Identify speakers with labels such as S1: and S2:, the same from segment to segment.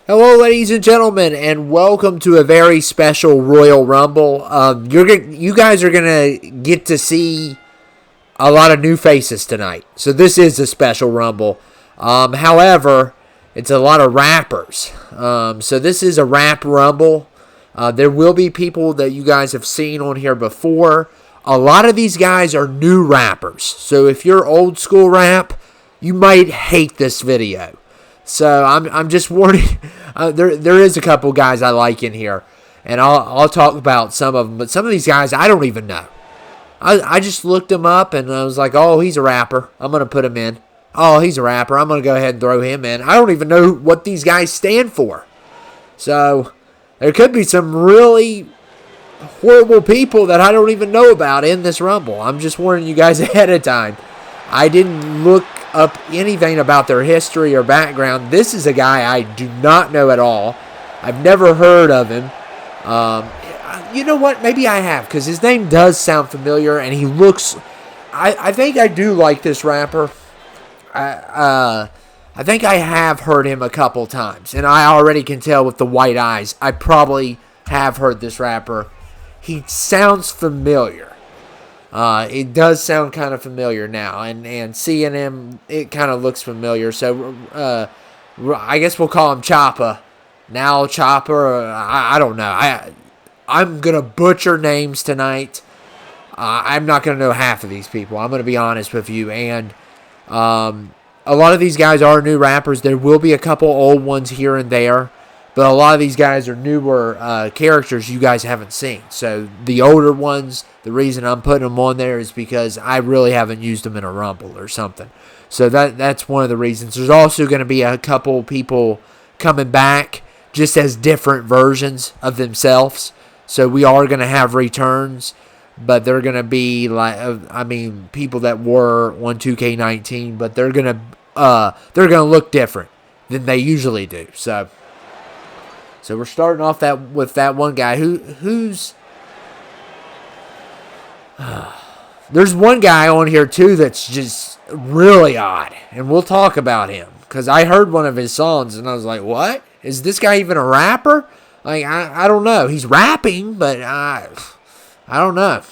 S1: Hello, ladies and gentlemen, and welcome to a very special Royal Rumble. You guys are gonna get to see a lot of new faces tonight, so this is a special Rumble. However, it's a lot of rappers. So this is a rap Rumble. There will be people that you guys have seen on here before. A lot of these guys are new rappers, so if you're old school rap, you might hate this video. So I'm just warning. There is a couple guys I like in here, and I'll talk about some of them. But some of these guys I don't even know. I just looked him up and I was like, oh, he's a rapper. I'm gonna put him in. Oh, he's a rapper. I'm gonna go ahead and throw him in. I don't even know what these guys stand for. So there could be some really horrible people that I don't even know about in this Rumble. I'm just warning you guys ahead of time. I didn't look up anything about their history or background. This is a guy I do not know at all. I've never heard of him. You know what? Maybe I have, because his name does sound familiar, and he looks... I think I do like this rapper. I think I have heard him a couple times, and I already can tell with the white eyes. I probably have heard this rapper. He sounds familiar. It does sound kind of familiar now, and seeing him, it kind of looks familiar. So, I guess we'll call him Choppa. Now Chopper, I don't know. I'm going to butcher names tonight. I'm not going to know half of these people. I'm going to be honest with you. And a lot of these guys are new rappers. There will be a couple old ones here and there. But a lot of these guys are newer characters you guys haven't seen. So the older ones, the reason I'm putting them on there is because I really haven't used them in a Rumble or something. So that's one of the reasons. There's also going to be a couple people coming back just as different versions of themselves. So we are going to have returns, but they're going to be like, people that were on 2k19, but they're going to look different than they usually do. So we're starting off with that one guy who's there's one guy on here too that's just really odd, and we'll talk about him because I heard one of his songs and I was like, what? Is this guy even a rapper? Like, I don't know. He's rapping, but I don't know.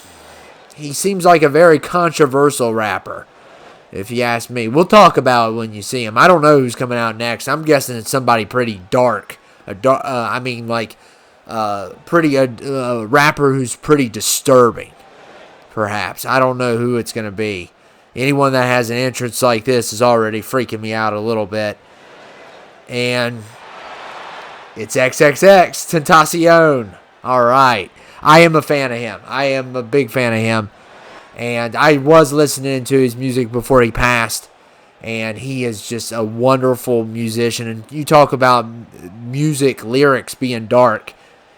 S1: He seems like a very controversial rapper, if you ask me. We'll talk about it when you see him. I don't know who's coming out next. I'm guessing it's somebody pretty dark. A rapper who's pretty disturbing, perhaps. I don't know who it's going to be. Anyone that has an entrance like this is already freaking me out a little bit. And it's XXX Tentacion. All right. I am a fan of him. I am a big fan of him. And I was listening to his music before he passed. And he is just a wonderful musician. And you talk about music, lyrics being dark.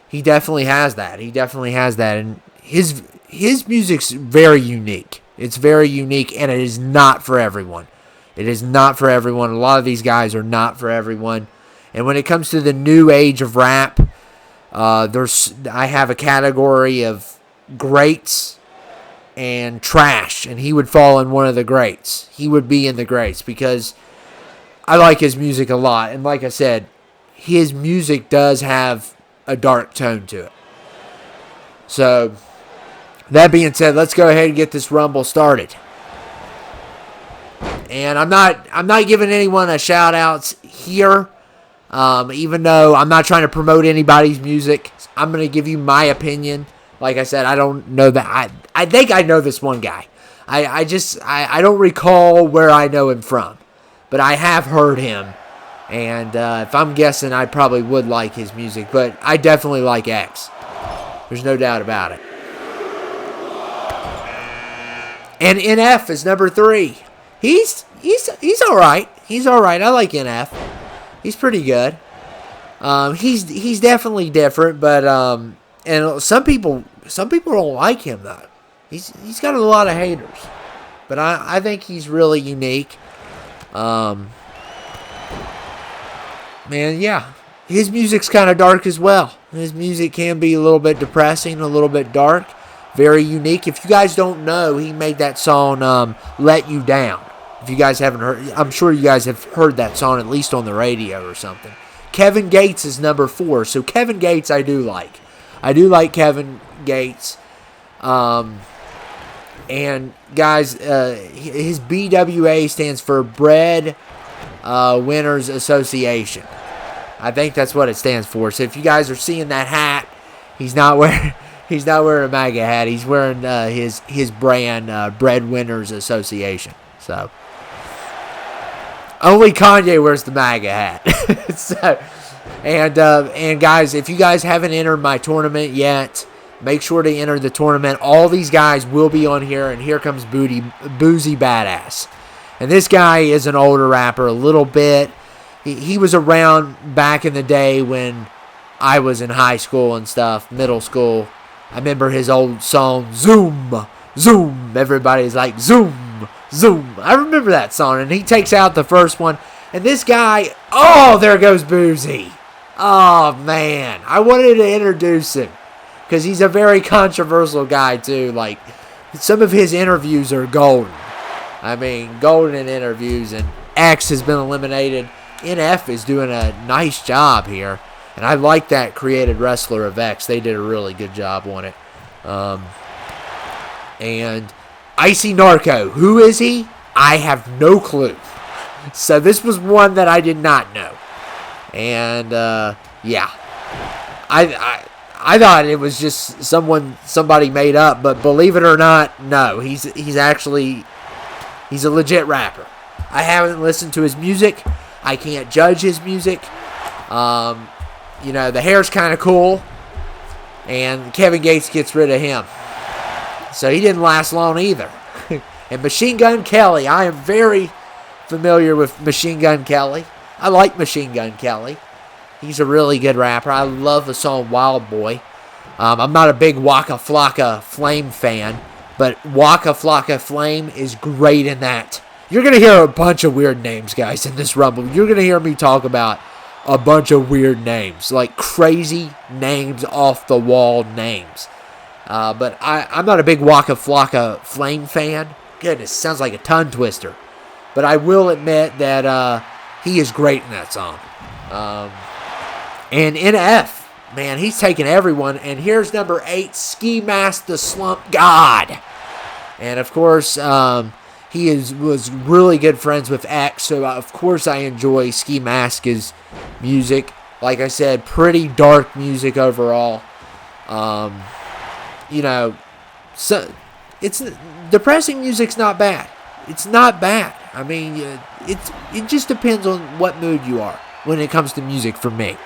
S1: He definitely has that. And his music's very unique. It's very unique, and it is not for everyone. A lot of these guys are not for everyone. And when it comes to the new age of rap, I have a category of greats and trash, and he would fall in one of the greats. He would be in the greats because I like his music a lot. And like I said, his music does have a dark tone to it. So, that being said, let's go ahead and get this Rumble started. And I'm not giving anyone a shout outs here. Even though I'm not trying to promote anybody's music, I'm going to give you my opinion. Like I said, I don't know that. I think I know this one guy. I don't recall where I know him from. But I have heard him. And if I'm guessing, I probably would like his music. But I definitely like X. There's no doubt about it. And NF is number 3. He's all right. He's all right. I like NF. He's pretty good. He's definitely different, but and some people don't like him though. He's got a lot of haters, but I think he's really unique. Man, yeah, his music's kind of dark as well. His music can be a little bit depressing, a little bit dark, very unique. If you guys don't know, he made that song "Let You Down." If you guys haven't heard, I'm sure you guys have heard that song at least on the radio or something. Kevin Gates is number 4. So Kevin Gates I do like. I do like Kevin Gates. And guys, his BWA stands for Bread Winners Association. I think that's what it stands for. So if you guys are seeing that hat, he's not wearing a MAGA hat. He's wearing his brand, Bread Winners Association. So only Kanye wears the MAGA hat. So, and guys, if you guys haven't entered my tournament yet, make sure to enter the tournament. All these guys will be on here, and here comes Boozy Badass. And this guy is an older rapper a little bit. He was around back in the day when I was in high school and stuff, middle school. I remember his old song, Zoom, Zoom. Everybody's like, Zoom, Zoom. I remember that song, and he takes out the first one. And this guy, oh, there goes Boozy. Oh, man. I wanted to introduce him because he's a very controversial guy, too. Like, some of his interviews are golden. I mean, golden in interviews, and X has been eliminated. NF is doing a nice job here, and I like that created wrestler of X. They did a really good job on it. And Icy Narco, who is he? I have no clue. So this was one that I did not know. And yeah, I thought it was just somebody made up, but believe it or not, no, he's a legit rapper. I haven't listened to his music. I can't judge his music. You know, the hair's kind of cool. And Kevin Gates gets rid of him. So he didn't last long either. And Machine Gun Kelly. I am very familiar with Machine Gun Kelly. I like Machine Gun Kelly. He's a really good rapper. I love the song Wild Boy. I'm not a big Waka Flocka Flame fan. But Waka Flocka Flame is great in that. You're going to hear a bunch of weird names, guys, in this Rumble. You're going to hear me talk about a bunch of weird names. Like crazy names, off-the-wall names. But I'm not a big Waka Flocka Flame fan. Goodness, sounds like a tongue twister. But I will admit that he is great in that song. And NF, man, he's taking everyone. And here's number 8, Ski Mask the Slump God. And, of course, he was really good friends with X. So, of course, I enjoy Ski Mask's music. Like I said, pretty dark music overall. You know, so it's depressing music's not bad. It's not bad. I mean, it just depends on what mood you are when it comes to music for me.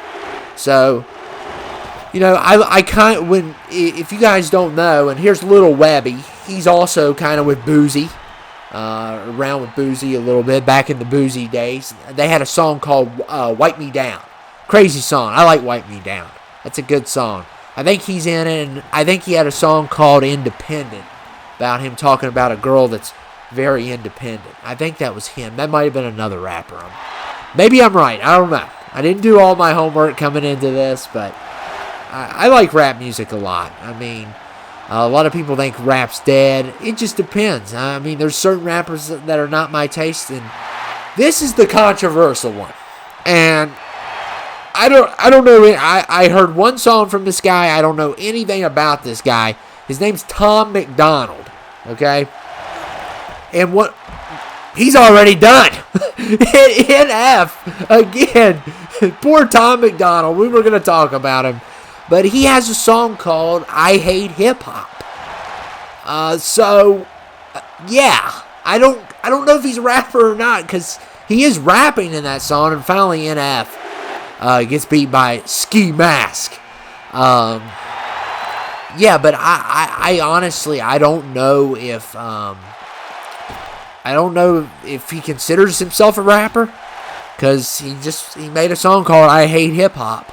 S1: So, you know, I kind of, if you guys don't know, and here's Little Webby, he's also kind of with Boozy, around with Boozy a little bit, back in the Boozy days. They had a song called Wipe Me Down. Crazy song. I like Wipe Me Down. That's a good song. I think he's in it, and I think he had a song called Independent, about him talking about a girl that's very independent. I think that was him. That might have been another rapper. Maybe I'm right. I don't know. I didn't do all my homework coming into this, but I like rap music a lot. I mean, a lot of people think rap's dead. It just depends. I mean, there's certain rappers that are not my taste, and this is the controversial one. And I don't know. I heard one song from this guy. I don't know anything about this guy. His name's Tom Mcdonald. Okay? And what he's already done. NF again. Poor Tom McDonald. We were going to talk about him. But he has a song called I Hate Hip Hop. So yeah. I don't know if he's a rapper or not, because he is rapping in that song, and finally NF gets beat by Ski Mask. Yeah, but I honestly, I don't know if he considers himself a rapper, because he made a song called I Hate Hip Hop.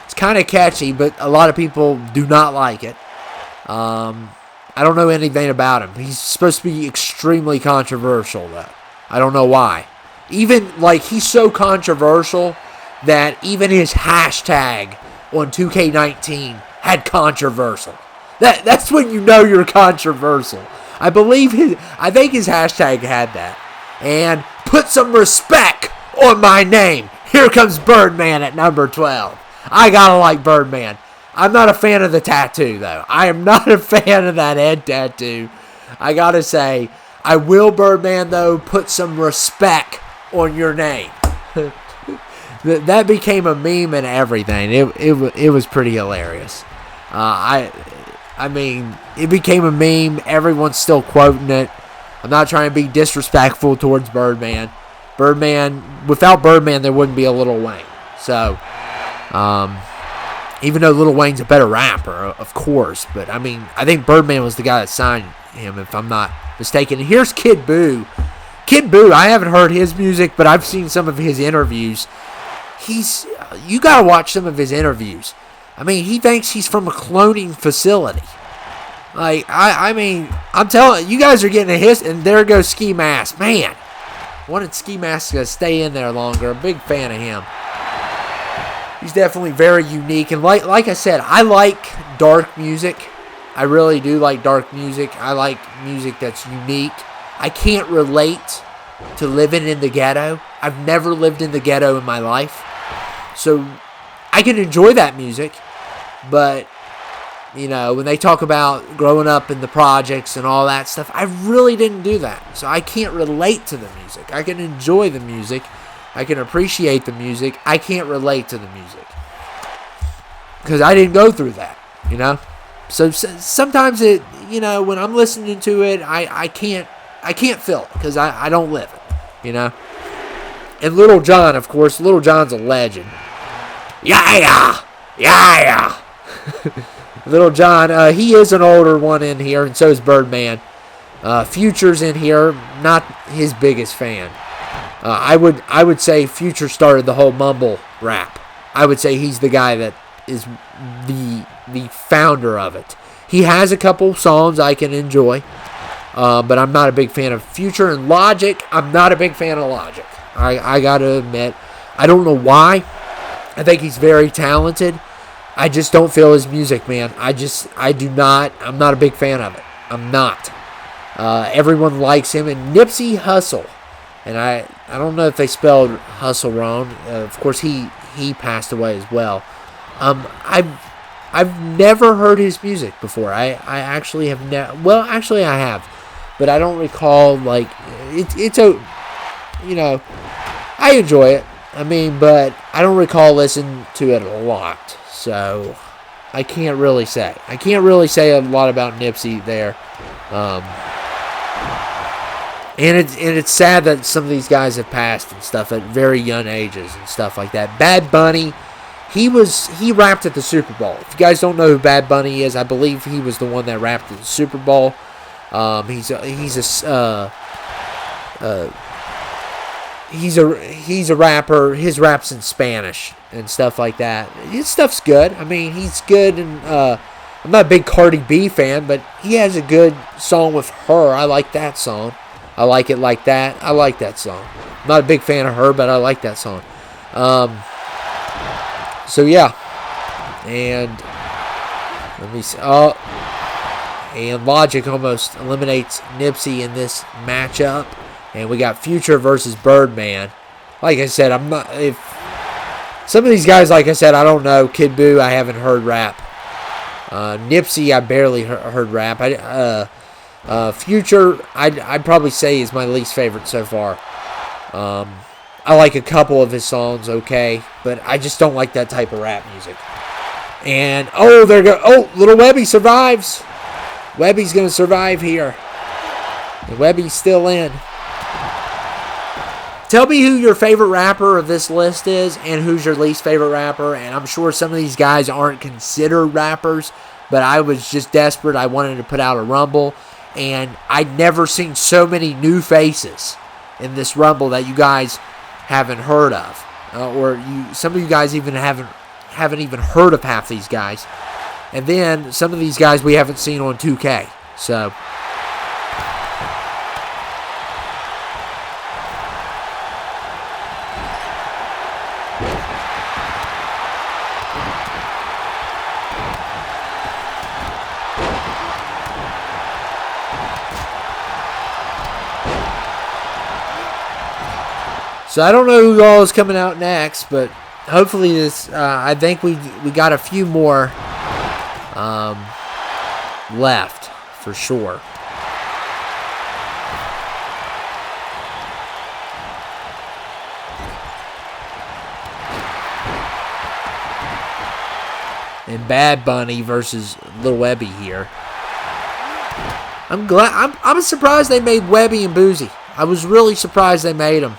S1: It's kind of catchy, but a lot of people do not like it. I don't know anything about him. He's supposed to be extremely controversial, though. I don't know why. Even, like, he's so controversial that even his hashtag on 2k19 had controversial. That's when you know you're controversial. I think his hashtag had that. And put some respect on my name. Here comes Birdman at number 12. I gotta like Birdman. I'm not a fan of the tattoo, though. I am not a fan of that head tattoo. I gotta say, I will, Birdman, though, put some respect on your name. That became a meme and everything. It was pretty hilarious. I mean, it became a meme. Everyone's still quoting it. I'm not trying to be disrespectful towards Birdman. Without Birdman, there wouldn't be a Lil Wayne. So, even though Lil Wayne's a better rapper, of course. But, I mean, I think Birdman was the guy that signed him, if I'm not mistaken. And here's Kid Buu. Kid Buu, I haven't heard his music, but I've seen some of his interviews. You gotta watch some of his interviews. I mean, he thinks he's from a cloning facility. Like, I mean, I'm telling you guys are getting a hiss, and there goes Ski Mask. Man, wanted Ski Mask to stay in there longer. A big fan of him. He's definitely very unique, and like I said, I like dark music. I really do like dark music. I like music that's unique. I can't relate to living in the ghetto. I've never lived in the ghetto in my life. So I can enjoy that music, but, you know, when they talk about growing up in the projects and all that stuff, I really didn't do that. So I can't relate to the music. I can enjoy the music. I can appreciate the music. I can't relate to the music because I didn't go through that, you know? So sometimes it, you know, when I'm listening to it, I can't feel it because I don't live it, you know? And Little John, of course, Little John's a legend. Yeah. Little John, he is an older one in here, and so is Birdman. Future's in here, not his biggest fan. I would say Future started the whole mumble rap. I would say he's the guy that is the founder of it. He has a couple songs I can enjoy, but I'm not a big fan of Future. And Logic, I'm not a big fan of Logic. I gotta admit, I don't know why. I think he's very talented. I just don't feel his music, man. I'm not a big fan of it. I'm not. Everyone likes him. And Nipsey Hussle, and I don't know if they spelled Hustle wrong. Of course, he passed away as well. I've never heard his music before. I actually have never. Well, actually, I have, but I don't recall. Like it's a, you know, I enjoy it. I mean, but I don't recall listening to it a lot. So I can't really say. I can't really say a lot about Nipsey there. And it's sad that some of these guys have passed and stuff at very young ages and stuff like that. Bad Bunny, he rapped at the Super Bowl. If you guys don't know who Bad Bunny is, I believe he was the one that rapped at the Super Bowl. He's a rapper. His rap's in Spanish and stuff like that. His stuff's good. I mean, he's good, and I'm not a big Cardi B fan, but he has a good song with her. I like that song. I like it like that. I like that song. I'm not a big fan of her, but I like that song. So yeah, and let me see. Oh, and Logic almost eliminates Nipsey in this matchup. And we got Future versus Birdman. Like I said, I'm not. If some of these guys, like I said, I don't know. Kid Buu, I haven't heard rap. Nipsey, I barely heard rap. Future, I'd probably say is my least favorite so far. I like a couple of his songs, okay, but I just don't like that type of rap music. And there go. Oh, Little Webby survives. Webby's gonna survive here. And Webby's still in. Tell me who your favorite rapper of this list is and who's your least favorite rapper. And I'm sure some of these guys aren't considered rappers, but I was just desperate. I wanted to put out a Rumble, and I'd never seen so many new faces in this Rumble that you guys haven't heard of. Some of you guys even haven't even heard of half these guys. And then some of these guys we haven't seen on 2K. So So I don't know who all is coming out next, but hopefully this. I think we got a few more left for sure. And Bad Bunny versus Lil Webby here. I'm surprised they made Webby and Boozy. I was really surprised they made him.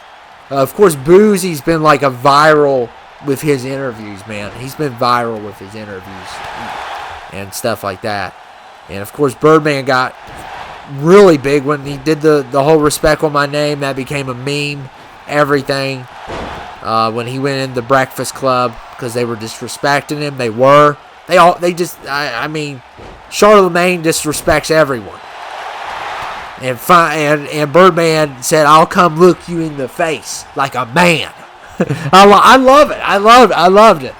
S1: Of course, Boozy's been like a viral with his interviews, man. He's been viral with his interviews and stuff like that. And of course, Birdman got really big when he did the whole "Respect on My Name." That became a meme. Everything. When he went in the Breakfast Club because they were disrespecting him. I mean, Charlemagne disrespects everyone. And Birdman said, "I'll come look you in the face like a man." I love it. I loved it.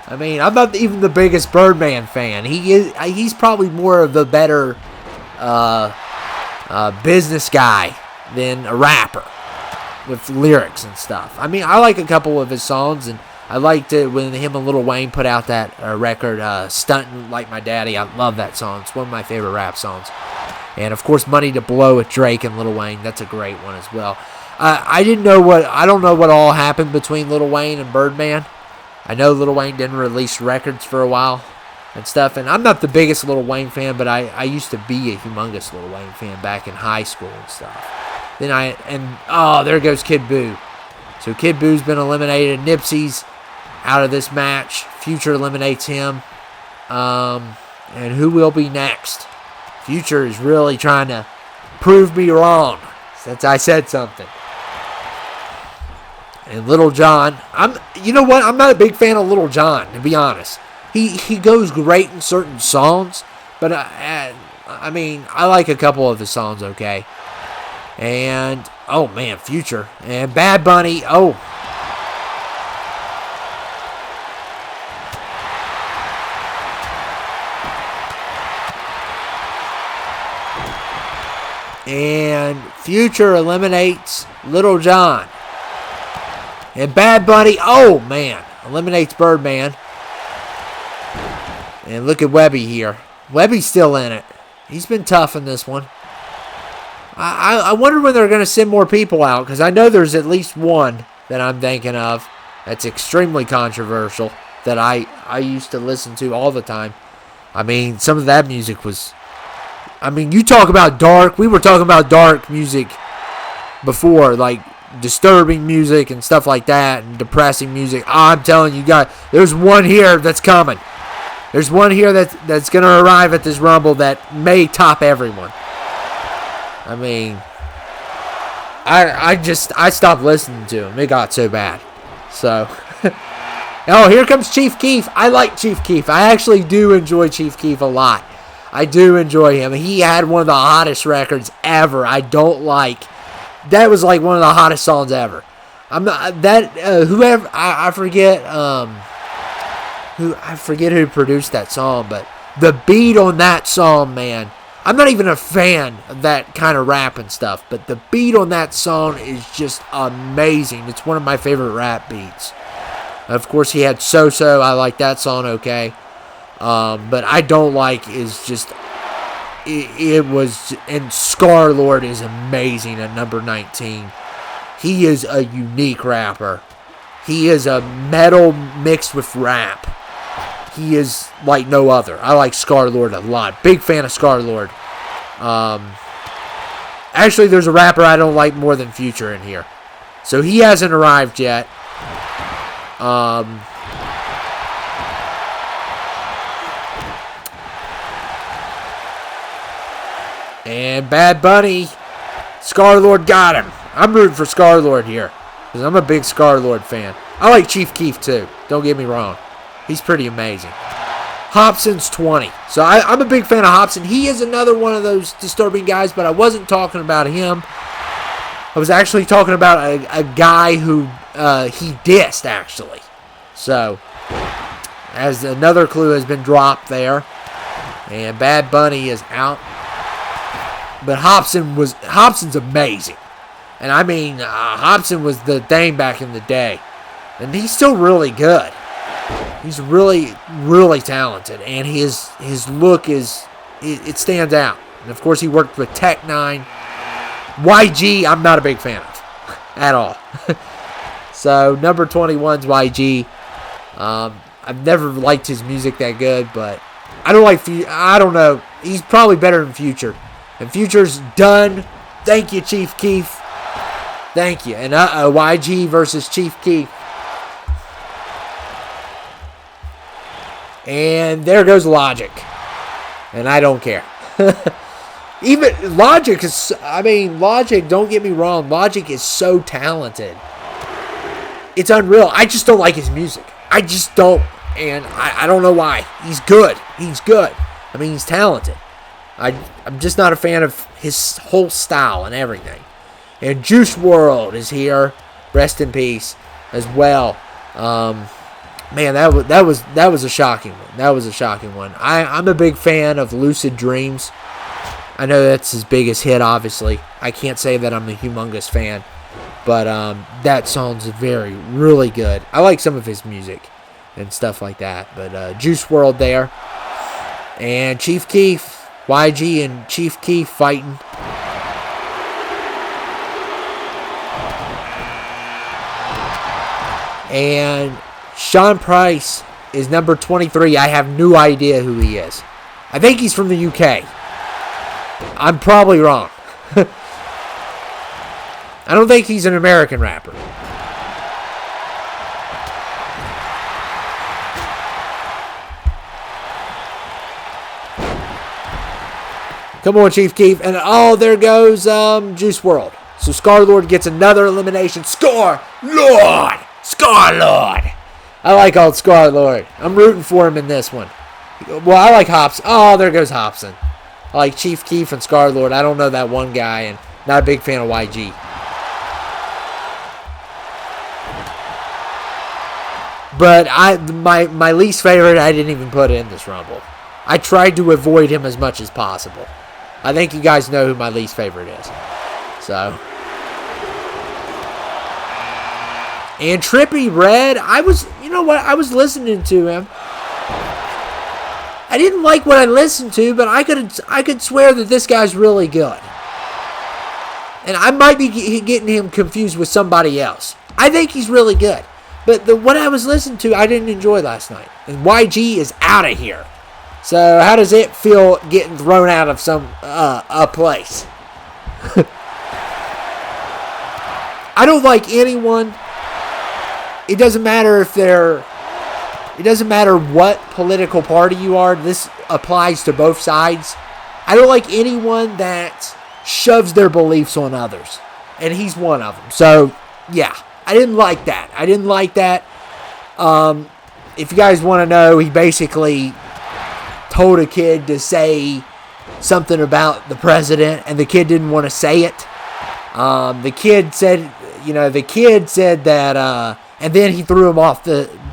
S1: I mean, I'm not even the biggest Birdman fan. He's probably more of the better business guy than a rapper with lyrics and stuff. I mean, I like a couple of his songs, and I liked it when him and Lil Wayne put out that record, "Stuntin' Like My Daddy." I love that song. It's one of my favorite rap songs. And of course, "Money to Blow" with Drake and Lil Wayne. That's a great one as well. I don't know what all happened between Lil Wayne and Birdman. I know Lil Wayne didn't release records for a while and stuff. And I'm not the biggest Lil Wayne fan, but I used to be a humongous Lil Wayne fan back in high school and stuff. There goes Kid Boo. So Kid Boo's been eliminated. Nipsey's out of this match. Future eliminates him. And who will be next? Future is really trying to prove me wrong since I said something. And Little John, you know what? I'm not a big fan of Little John, to be honest. He goes great in certain songs, but I mean, I like a couple of his songs, okay. And oh man, Future and Bad Bunny. Oh. And Future eliminates Little John. And Bad Bunny, oh man, eliminates Birdman. And look at Webby here. Webby's still in it. He's been tough in this one. I wonder when they're going to send more people out, because I know there's at least one that I'm thinking of that's extremely controversial that I used to listen to all the time. I mean, some of that music was... I mean, you talk about dark. We were talking about dark music before, like disturbing music and stuff like that, and depressing music. I'm telling you guys, there's one here that's coming. There's one here that's going to arrive at this Rumble that may top everyone. I mean, I stopped listening to him. It got so bad. So, oh, here comes Chief Keef. I like Chief Keef. I actually do enjoy Chief Keef a lot. I do enjoy him. He had one of the hottest records ever. I don't like. That was like one of the hottest songs ever. I'm not that whoever I forget who produced that song, but the beat on that song, man. I'm not even a fan of that kind of rap and stuff, but the beat on that song is just amazing. It's one of my favorite rap beats. Of course, he had So-So. I like that song, okay. But I don't like is just... It was... And Scar-Lord is amazing at number 19. He is a unique rapper. He is a metal mixed with rap. He is like no other. I like Scar-Lord a lot. Big fan of Scar-Lord. Actually, there's a rapper I don't like more than Future in here. So he hasn't arrived yet. And Bad Bunny. Scar-Lord got him. I'm rooting for Scar-Lord here, because I'm a big Scar-Lord fan. I like Chief Keef too. Don't get me wrong. He's pretty amazing. Hobson's 20. So I'm a big fan of Hobson. He is another one of those disturbing guys, but I wasn't talking about him. I was actually talking about a guy who he dissed, actually. So, as another clue has been dropped there. And Bad Bunny is out. But Hobson's amazing. And I mean, Hobson was the thing back in the day. And he's still really good. He's really, really talented. And his look it stands out. And of course, he worked with Tech 9. YG, I'm not a big fan of at all. So, number 21's YG. I've never liked his music that good, but I don't know. He's probably better than Future. And Future's done. Thank you, Chief Keef. Thank you. And YG versus Chief Keef. And there goes Logic. And I don't care. Even Logic, don't get me wrong. Logic is so talented. It's unreal. I just don't like his music. I just don't. And I don't know why. He's good. He's good. I mean, he's talented. I'm just not a fan of his whole style and everything. And Juice WRLD is here. Rest in peace as well. Man, that was a shocking one. That was a shocking one. I'm a big fan of Lucid Dreams. I know that's his biggest hit, obviously. I can't say that I'm a humongous fan. But that song's really good. I like some of his music and stuff like that. But Juice WRLD there. And Chief Keef. YG and Chief Keef fighting. And Sean Price is number 23. I have no idea who he is. I think he's from the UK. I'm probably wrong. I don't think he's an American rapper. Come on, Chief Keef. And there goes Juice WRLD. So Scar-Lord gets another elimination. Scar-Lord! Scar-Lord! I like old Scar-Lord. I'm rooting for him in this one. Well, I like Hobson. Oh, there goes Hobson. I like Chief Keef and Scar-Lord. I don't know that one guy, and not a big fan of YG. But my least favorite, I didn't even put in this Rumble. I tried to avoid him as much as possible. I think you guys know who my least favorite is. So. And Trippie Redd, I was listening to him. I didn't like what I listened to, but I could swear that this guy's really good. And I might be getting him confused with somebody else. I think he's really good. But what I was listening to, I didn't enjoy last night. And YG is out of here. So how does it feel getting thrown out of some a place? I don't like anyone. It doesn't matter it doesn't matter what political party you are. This applies to both sides. I don't like anyone that shoves their beliefs on others. And he's one of them. So, yeah. I didn't like that. If you guys want to know, he basically told a kid to say something about the president, and the kid didn't want to say it. The kid said that, and then he threw him off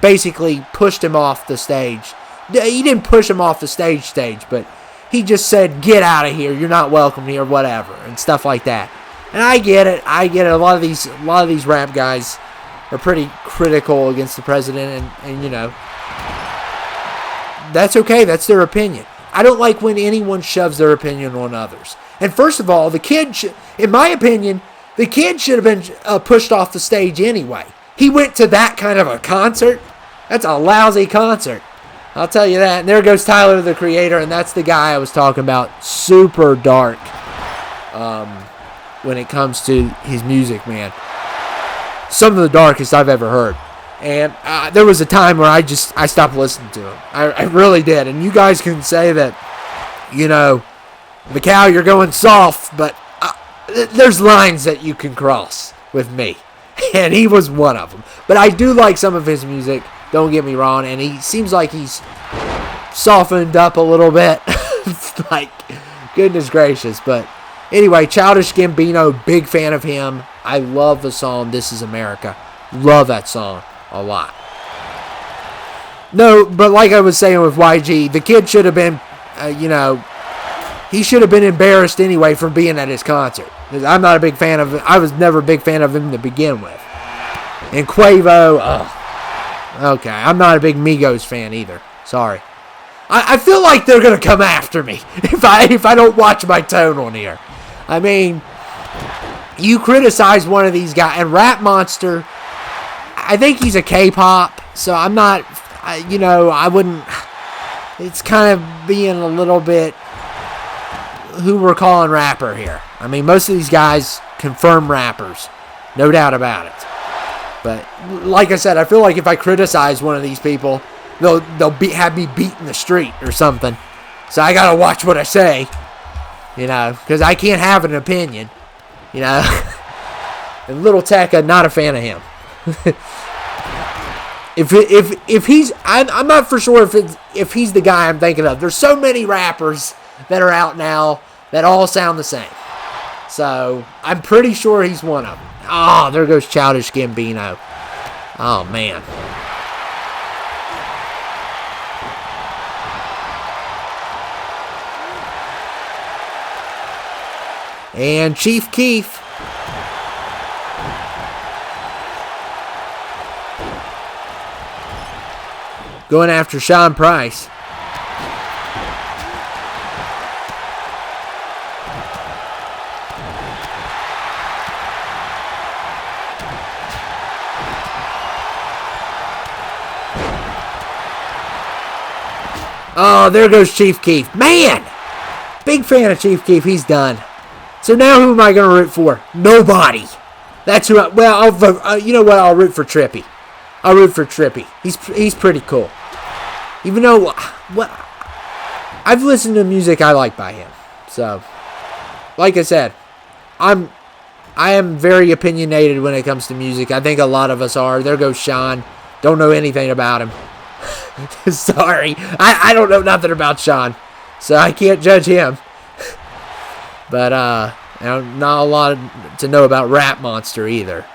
S1: basically pushed him off the stage. He didn't push him off the stage, but he just said, "Get out of here. You're not welcome here," whatever, and stuff like that. And I get it. A lot of these rap guys are pretty critical against the president, and that's okay. That's their opinion. I don't like when anyone shoves their opinion on others. And first of all, the kid, in my opinion, the kid should have been pushed off the stage anyway. He went to that kind of a concert. That's a lousy concert. I'll tell you that. And there goes Tyler, the Creator, and that's the guy I was talking about. Super dark. When it comes to his music, man. Some of the darkest I've ever heard. And there was a time where I stopped listening to him. I really did. And you guys can say that, Macau, you're going soft, but there's lines that you can cross with me. And he was one of them. But I do like some of his music, don't get me wrong. And he seems like he's softened up a little bit. Like, goodness gracious, but anyway, Childish Gambino, big fan of him. I love the song This Is America. Love that song a lot. No, but like I was saying with YG, the kid should have been, he should have been embarrassed anyway from being at his concert. I'm not a big fan of. I was never a big fan of him to begin with. And Quavo, okay, I'm not a big Migos fan either. Sorry. I feel like they're gonna come after me if I don't watch my tone on here. I mean, you criticize one of these guys, and Rap Monster, I think he's a K-pop, so I'm not, I wouldn't. It's kind of being a little bit who we're calling rapper here. I mean, most of these guys confirm rappers, no doubt about it. But like I said, I feel like if I criticize one of these people, they'll have me beat in the street or something. So I gotta watch what I say, because I can't have an opinion, And Little Tech, I'm not a fan of him. if he's, I'm not for sure if he's the guy I'm thinking of. There's so many rappers that are out now that all sound the same. So I'm pretty sure he's one of them. Oh, there goes Childish Gambino. Oh, man. And Chief Keef. Going after Sean Price. Oh, there goes Chief Keef. Man! Big fan of Chief Keef. He's done. So now who am I going to root for? Nobody. That's who I'll vote. You know what? I'll root for Trippy. I'll root for Trippy. He's pretty cool. Even though I've listened to music I like by him. So, like I said, I am very opinionated when it comes to music. I think a lot of us are. There goes Sean. Don't know anything about him. Sorry. I don't know nothing about Sean. So I can't judge him. But not a lot to know about Rap Monster either.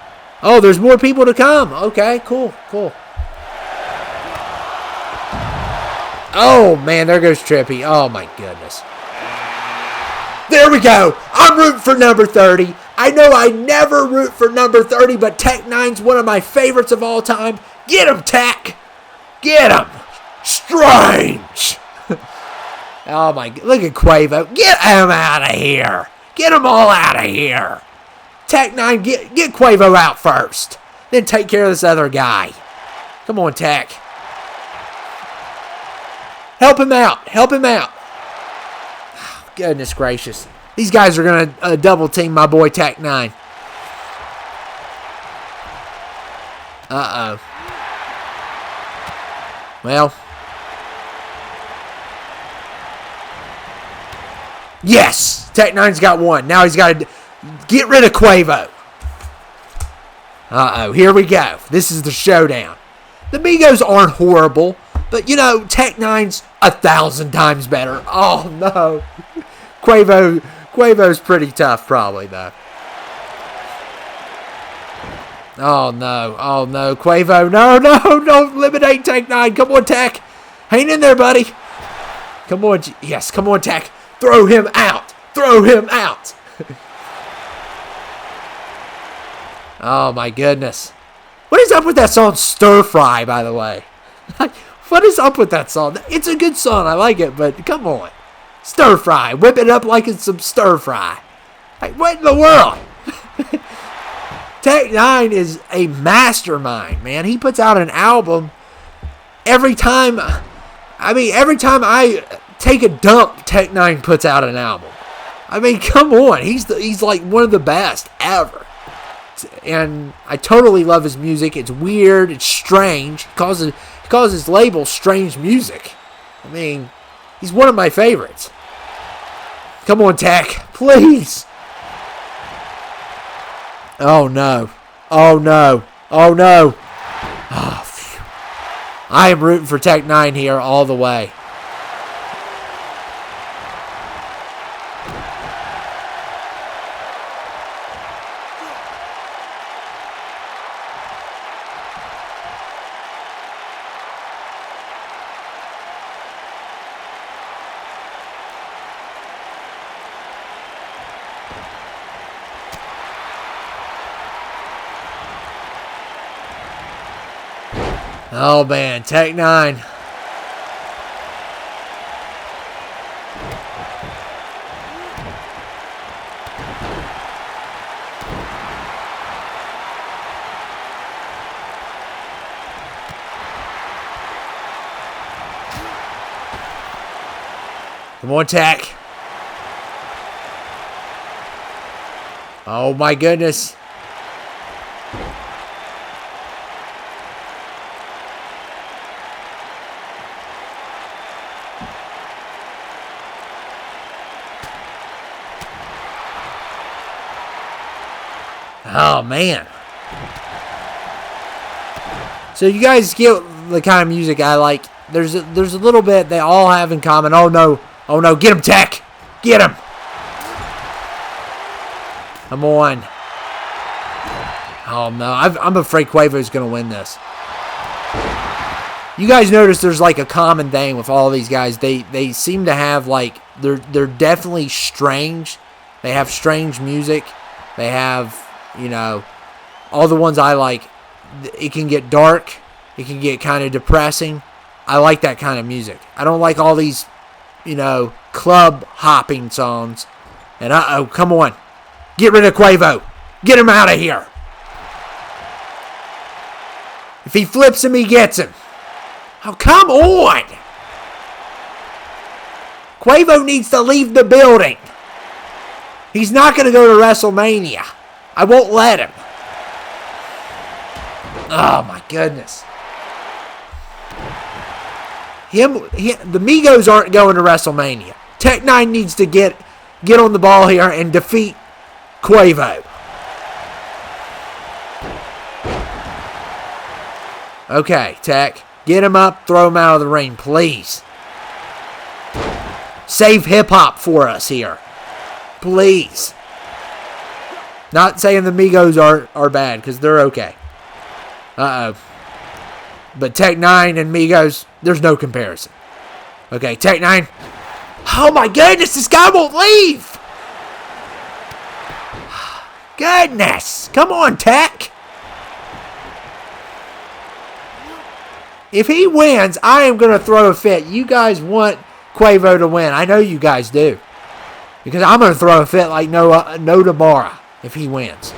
S1: Oh, there's more people to come. Okay, cool. Oh, man, there goes Trippy. Oh, my goodness. There we go. I'm rooting for number 30. I know I never root for number 30, but Tech Nine's one of my favorites of all time. Get him, Tech. Get him. Strange. Oh, my. Look at Quavo. Get him out of here. Get them all out of here. Tech Nine, get Quavo out first. Then take care of this other guy. Come on, Tech. Help him out. Oh, goodness gracious. These guys are going to double team my boy Tech Nine. Uh-oh. Well. Yes! Tech Nine's got one. Now he's got to get rid of Quavo. Uh-oh. Here we go. This is the showdown. The Migos aren't horrible, but, Tech Nine's 1,000 times better. Oh, no. Quavo's pretty tough, probably, though. Oh, no. Quavo, no, don't eliminate Tech Nine. Come on, Tech. Hang in there, buddy. Come on. Yes, come on, Tech. Throw him out. Oh, my goodness. What is up with that song, Stir Fry, by the way? What is up with that song? It's a good song. I like it, but come on. Stir Fry. Whip it up like it's some stir fry. Like, what in the world? Tech Nine is a mastermind, man. He puts out an album every time I take a dump, Tech Nine puts out an album. I mean, come on. He's like one of the best ever. And I totally love his music. It's weird. It's strange. He calls his label Strange Music. I mean, he's one of my favorites. Come on, Tech. Please. Oh, no. Oh, phew. I am rooting for Tech Nine here all the way. Oh, man. Tech 9. Come on, Tech. Oh, my goodness. Oh, man. So you guys get the kind of music I like. There's a little bit they all have in common. Oh, no. Oh, no. Get him, Tech. Get him. Come on. Oh, no. I'm afraid Quavo's going to win this. You guys notice there's like a common thing with all these guys. They seem to have like, they're definitely strange. They have strange music. They have, you know, all the ones I like. It can get dark. It can get kind of depressing. I like that kind of music. I don't like all these, you know, club hopping songs. And uh-oh, come on. Get rid of Quavo. Get him out of here. If he flips him, he gets him. Oh, come on. Quavo needs to leave the building. He's not going to go to WrestleMania. I won't let him. Oh, my goodness. The Migos aren't going to WrestleMania. Tech 9 needs to get on the ball here and defeat Quavo. Okay, Tech. Get him up. Throw him out of the ring, please. Save hip-hop for us here. Please. Not saying the Migos are bad, because they're okay. Uh-oh. But Tech 9 and Migos, there's no comparison. Okay, Tech 9. Oh, my goodness. This guy won't leave. Goodness. Come on, Tech. If he wins, I am going to throw a fit. You guys want Quavo to win. I know you guys do. Because I'm going to throw a fit like no tomorrow if he wins.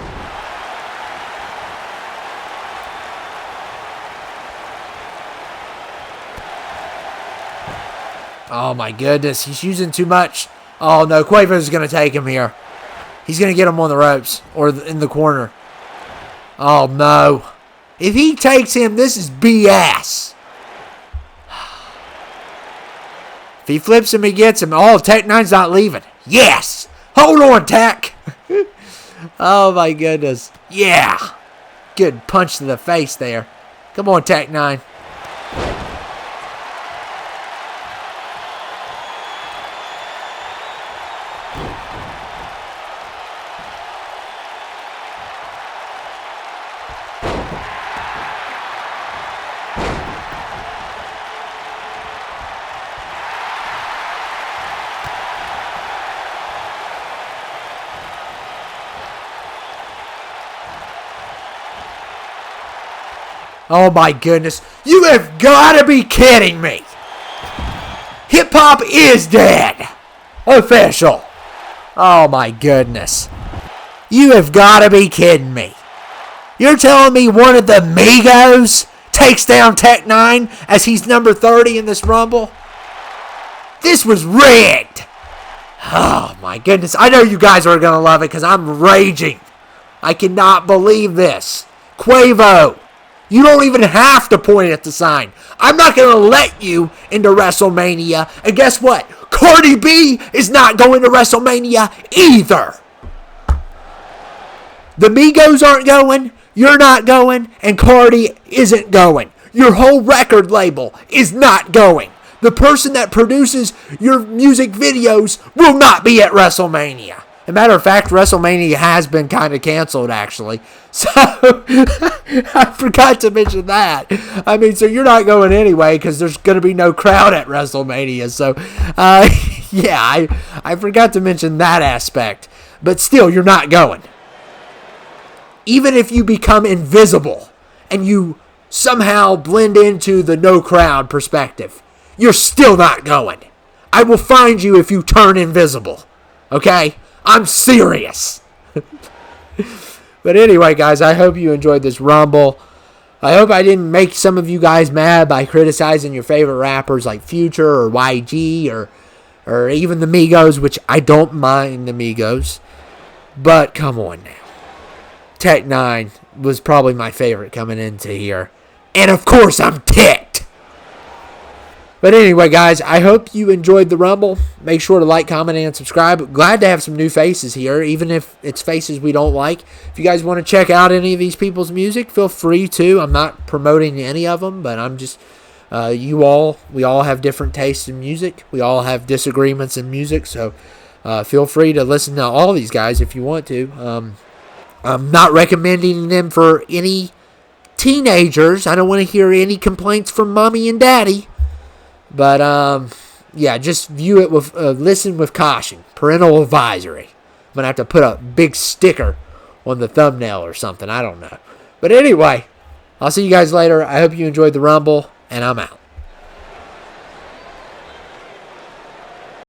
S1: Oh, my goodness. He's using too much. Oh, no. Quavo's going to take him here. He's going to get him on the ropes or in the corner. Oh, no. If he takes him, this is BS. If he flips him, he gets him. Oh, Tech 9's not leaving. Yes. Hold on, Tech. Oh, my goodness. Yeah. Good punch to the face there. Come on, Tech 9. Oh my goodness. You have got to be kidding me. Hip-hop is dead. Official. Oh my goodness. You have got to be kidding me. You're telling me one of the Migos takes down Tech 9 as he's number 30 in this Rumble? This was rigged. Oh my goodness. I know you guys are going to love it because I'm raging. I cannot believe this. Quavo. You don't even have to point at the sign. I'm not going to let you into WrestleMania. And guess what? Cardi B is not going to WrestleMania either. The Migos aren't going. You're not going. And Cardi isn't going. Your whole record label is not going. The person that produces your music videos will not be at WrestleMania. As a matter of fact, WrestleMania has been kind of canceled, actually. So, I forgot to mention that. I mean, so you're not going anyway because there's going to be no crowd at WrestleMania. So, yeah, I forgot to mention that aspect. But still, you're not going. Even if you become invisible and you somehow blend into the no crowd perspective. You're still not going. I will find you if you turn invisible. Okay? I'm serious. But anyway, guys, I hope you enjoyed this Rumble. I hope I didn't make some of you guys mad by criticizing your favorite rappers like Future or YG or even the Migos, which I don't mind the Migos. But come on now. Tech 9 was probably my favorite coming into here. And of course I'm ticked. But anyway, guys, I hope you enjoyed the Rumble. Make sure to like, comment, and subscribe. Glad to have some new faces here, even if it's faces we don't like. If you guys want to check out any of these people's music, feel free to. I'm not promoting any of them, but I'm just, we all have different tastes in music. We all have disagreements in music, so feel free to listen to all these guys if you want to. I'm not recommending them for any teenagers. I don't want to hear any complaints from mommy and daddy. But, yeah, just view it with, listen with caution. Parental advisory. I'm going to have to put a big sticker on the thumbnail or something. I don't know. But anyway, I'll see you guys later. I hope you enjoyed the Rumble, and I'm out.